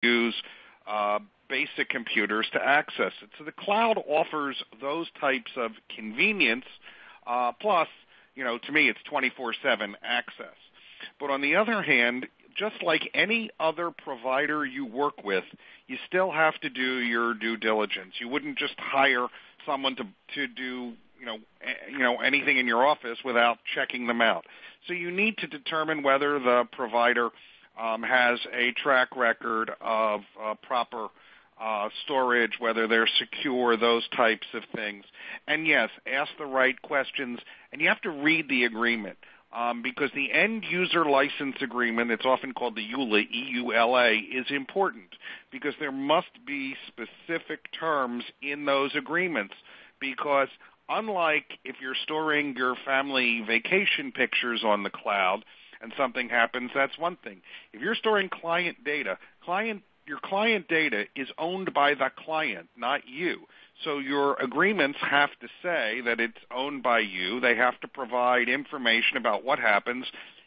use basic computers to access it. So the cloud offers those types of convenience, plus, to me, it's 24/7 access. But on the other hand, just like any other provider you work with, you still have to do your due diligence. You wouldn't just hire someone to do anything in your office without checking them out. So you need to determine whether the provider has a track record of proper storage, whether they're secure, those types of things. And yes, ask the right questions, and you have to read the agreement. Because the end-user license agreement, it's often called the EULA, E-U-L-A, is important because there must be specific terms in those agreements. Because unlike if you're storing your family vacation pictures on the cloud and something happens, that's one thing. If you're storing client data, your client data is owned by the client, not you. So your agreements have to say that it's owned by you. They have to provide information about what happens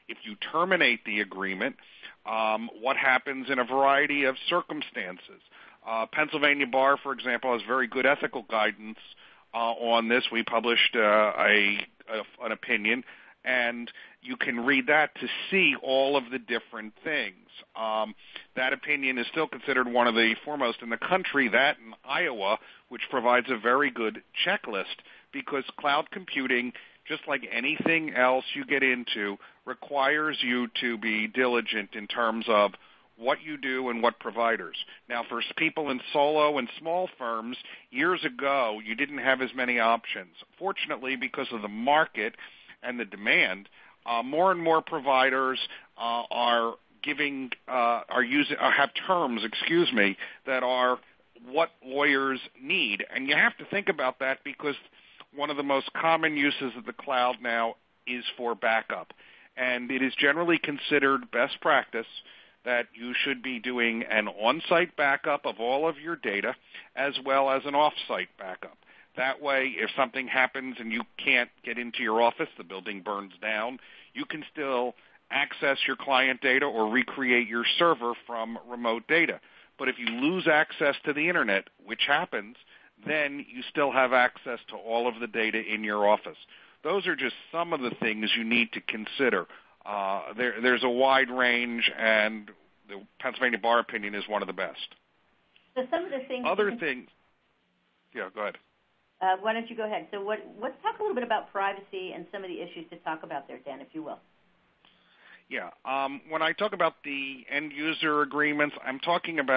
if you terminate the agreement, what happens in a variety of circumstances. Pennsylvania Bar, for example, has very good ethical guidance on this. We published an opinion, and you can read that to see all of the different things. That opinion is still considered one of the foremost in the country, that in Iowa, which provides a very good checklist, because cloud computing, just like anything else you get into, requires you to be diligent in terms of what you do and what providers. Now, for people in solo and small firms, years ago, you didn't have as many options. Fortunately, because of the market and the demand, more and more providers have terms, that are what lawyers need. And you have to think about that because one of the most common uses of the cloud now is for backup. And it is generally considered best practice that you should be doing an on-site backup of all of your data as well as an off-site backup. That way, if something happens and you can't get into your office, the building burns down, you can still access your client data or recreate your server from remote data. But if you lose access to the Internet, which happens, then you still have access to all of the data in your office. Those are just some of the things you need to consider. There's a wide range, and the Pennsylvania Bar opinion is one of the best. So some of the things... Other things... Yeah, go ahead. Why don't you go ahead? So let's talk a little bit about privacy and some of the issues to talk about there, Dan, if you will. Yeah. When I talk about the end-user agreements, I'm talking about